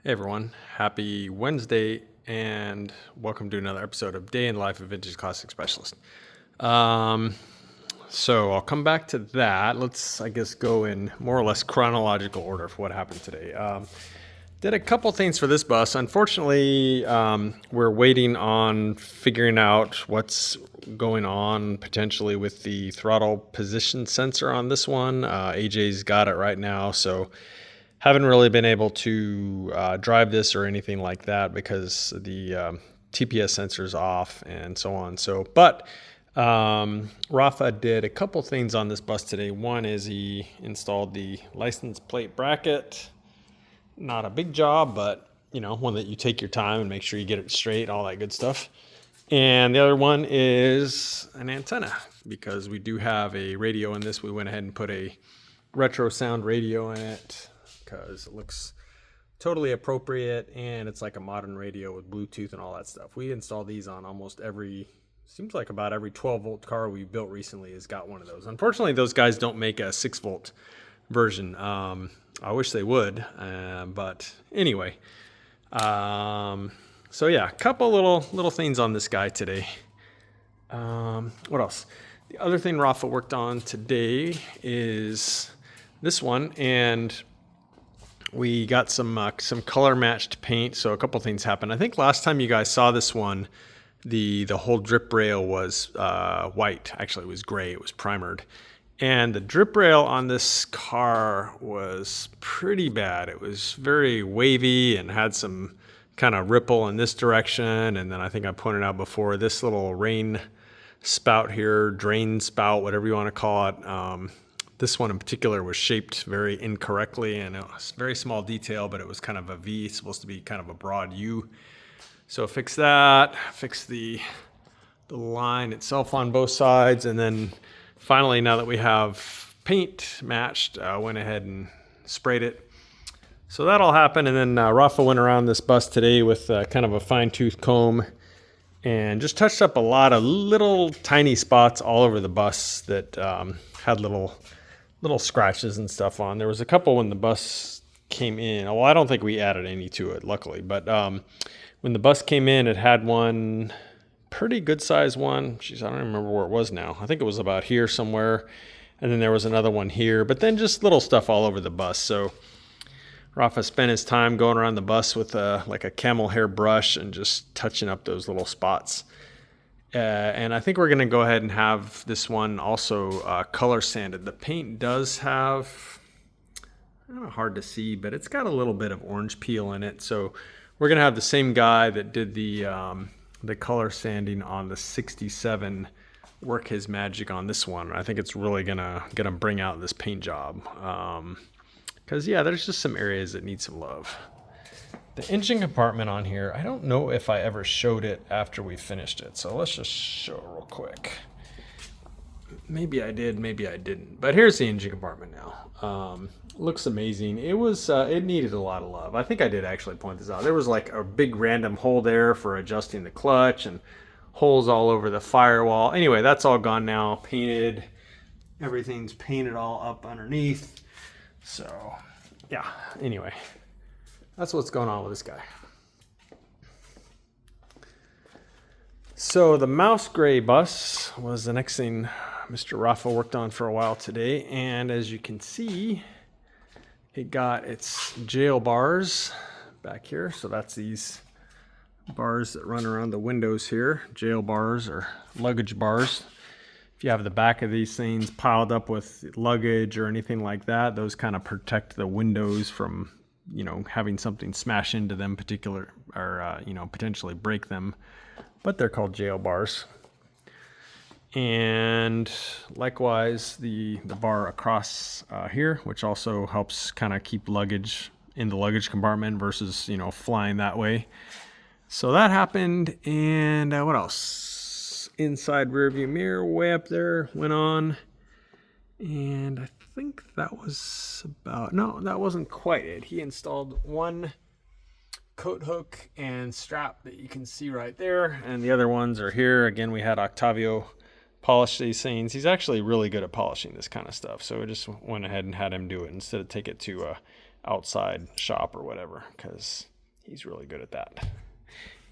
Hey everyone, happy Wednesday and welcome to another episode of Day in Life of Vintage Classic Specialist. So I'll come back to that. Let's, go in more or less chronological order for what happened today. Did a couple things for this bus. Unfortunately, we're waiting on figuring out what's going on potentially with the throttle position sensor on this one. AJ's got it right now, so haven't really been able to drive this or anything like that because the TPS sensor's off and so on. But Rafa did a couple things on this bus today. One is he installed the license plate bracket. Not a big job, but one that you take your time and make sure you get it straight, all that good stuff. And the other one is an antenna, because we do have a radio in this. We went ahead and put a retro sound radio in it because it looks totally appropriate, and it's like a modern radio with Bluetooth and all that stuff. We install these on almost seems like about every 12-volt car we built recently has got one of those. Unfortunately, those guys don't make a 6-volt version. I wish they would, but anyway. So yeah, a couple little things on this guy today. What else? The other thing Rafa worked on today is this one, and we got some color matched paint. So a couple things happened. I think last time you guys saw this one, the whole drip rail was white. Actually, it was gray. It was primered. And the drip rail on this car was pretty bad. It was very wavy and had some kind of ripple in this direction. And then I think I pointed out before, this little rain spout here, drain spout, whatever you want to call it. This one in particular was shaped very incorrectly, and it was a very small detail, but it was kind of a V. It's supposed to be kind of a broad U. So fix that, fix the line itself on both sides, and then finally, now that we have paint matched, went ahead and sprayed it. So that all happened, and then Rafa went around this bus today with kind of a fine-tooth comb and just touched up a lot of little tiny spots all over the bus that had little scratches and stuff on. There was a couple when the bus came in. Well, I don't think we added any to it, luckily. But when the bus came in, it had one pretty good size one. Jeez, I don't remember where it was now. I think it was about here somewhere. And then there was another one here. But then just little stuff all over the bus. So Rafa spent his time going around the bus with like a camel hair brush and just touching up those little spots. And I think we're going to go ahead and have this one also color sanded. The paint does have, I don't know, hard to see, but it's got a little bit of orange peel in it. So we're going to have the same guy that did the color sanding on the 67 work his magic on this one. I think it's really gonna bring out this paint job. Because yeah, there's just some areas that need some love. The engine compartment on here, I don't know if I ever showed it after we finished it. So let's just show it real quick. Maybe I did, maybe I didn't. But here's the engine compartment now. Looks amazing. It needed a lot of love. I think I did actually point this out. There was like a big random hole there for adjusting the clutch and holes all over the firewall. Anyway, that's all gone now, painted. Everything's painted all up underneath. So yeah, anyway. That's what's going on with this guy. So the mouse gray bus was the next thing Mr. Rafa worked on for a while today. And as you can see, it got its jail bars back here. So that's these bars that run around the windows here. Jail bars or luggage bars. If you have the back of these things piled up with luggage or anything like that, those kind of protect the windows from having something smash into them potentially break them, but they're called jail bars. And likewise, the bar across here, which also helps kind of keep luggage in the luggage compartment versus, flying that way. So that happened. And what else? Inside rear view mirror way up there went on. And I think that was no, that wasn't quite it. He installed one coat hook and strap that you can see right there. And the other ones are here. Again, we had Octavio polish these things. He's actually really good at polishing this kind of stuff. So we just went ahead and had him do it instead of take it to a outside shop or whatever, because He's really good at that.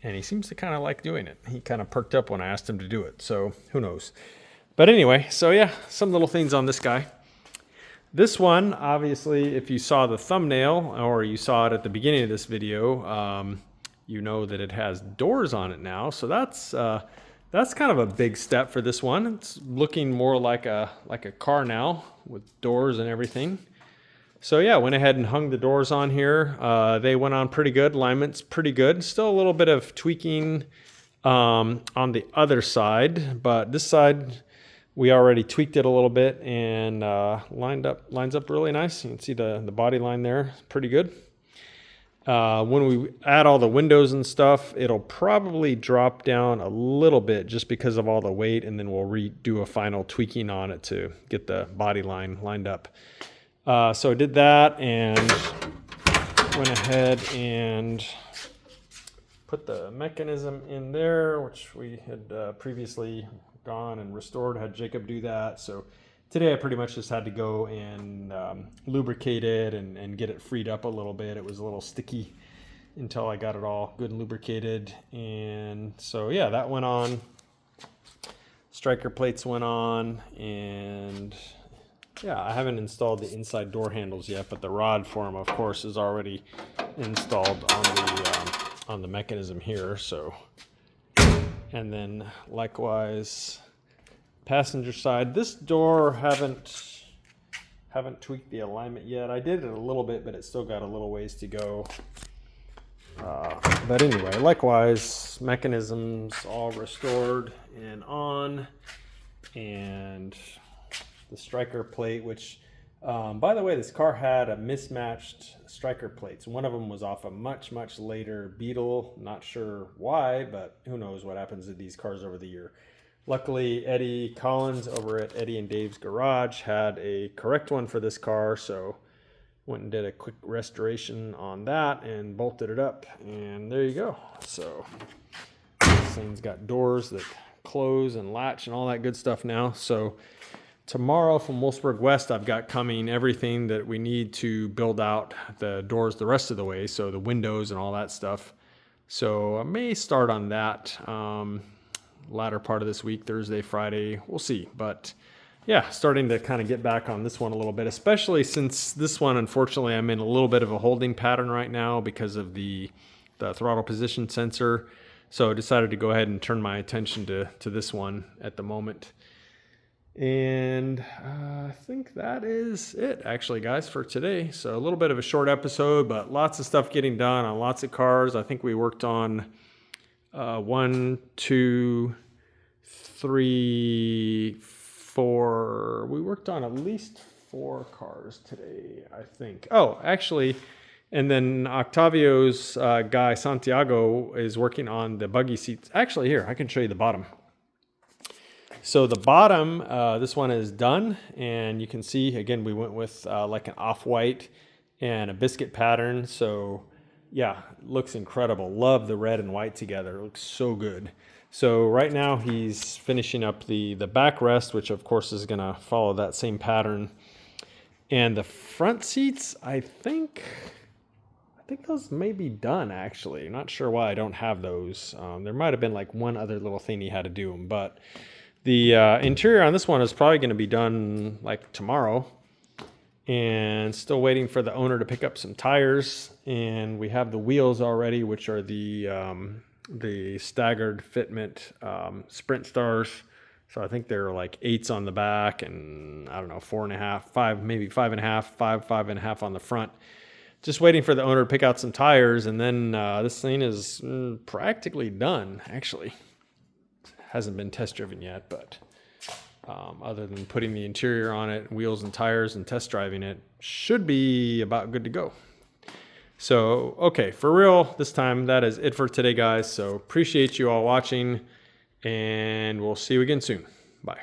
And he seems to kind of like doing it. He kind of perked up when I asked him to do it. So who knows? But anyway, so yeah, some little things on this guy. This one, obviously, if you saw the thumbnail or you saw it at the beginning of this video, you know that it has doors on it now. So that's kind of a big step for this one. It's looking more like a car now with doors and everything. So yeah, went ahead and hung the doors on here. They went on pretty good. Alignment's pretty good. Still a little bit of tweaking on the other side, but this side we already tweaked it a little bit and lines up really nice. You can see the body line there, pretty good. When we add all the windows and stuff, it'll probably drop down a little bit just because of all the weight, and then we'll redo a final tweaking on it to get the body line lined up. So I did that and went ahead and put the mechanism in there, which we had previously gone and restored, had Jacob do that. So today I pretty much just had to go and lubricate it and get it freed up a little bit. It was a little sticky until I got it all good and lubricated. And so yeah, that went on. Striker plates went on, and yeah, I haven't installed the inside door handles yet, but the rod for them, of course, is already installed on the mechanism here. So, and then likewise, passenger side. This door haven't tweaked the alignment yet. I did it a little bit, but it still got a little ways to go. But anyway, likewise, mechanisms all restored and on, and the striker plate, which by the way, this car had a mismatched striker plates. One of them was off a much later Beetle. Not sure why, but who knows what happens to these cars over the year. Luckily, Eddie Collins over at Eddie and Dave's Garage had a correct one for this car, so went and did a quick restoration on that and bolted it up, and there you go. So this thing's got doors that close and latch and all that good stuff now. So tomorrow from Wolfsburg West, I've got coming everything that we need to build out the doors the rest of the way, so the windows and all that stuff. So I may start on that latter part of this week, Thursday, Friday, we'll see. But yeah, starting to kind of get back on this one a little bit, especially since this one, unfortunately, I'm in a little bit of a holding pattern right now because of the throttle position sensor. So I decided to go ahead and turn my attention to this one at the moment. And I think that is it, actually, guys, for today. So a little bit of a short episode, but lots of stuff getting done on lots of cars. I think we worked on 1, 2, 3, 4. We worked on at least 4 cars today, I think. Oh, actually, and then Octavio's guy, Santiago, is working on the buggy seats. Actually, here, I can show you the bottom. So the bottom, this one is done, and you can see, again, we went with like an off-white and a biscuit pattern. So yeah, looks incredible. Love the red and white together. It looks so good. So right now he's finishing up the backrest, which of course is gonna follow that same pattern. And the front seats, I think those may be done, actually. I'm not sure why I don't have those. There might have been like one other little thing he had to do, but the interior on this one is probably going to be done like tomorrow, and still waiting for the owner to pick up some tires. And we have the wheels already, which are the staggered fitment Sprint Stars. So I think they're like 8s on the back, and I don't know, 4.5, 5, maybe 5.5, 5.5 on the front. Just waiting for the owner to pick out some tires, and then this thing is practically done, actually. Hasn't been test driven yet, but other than putting the interior on it, wheels and tires, and test driving it, should be about good to go. So, okay, for real, this time, that is it for today, guys. So appreciate you all watching, and we'll see you again soon. Bye.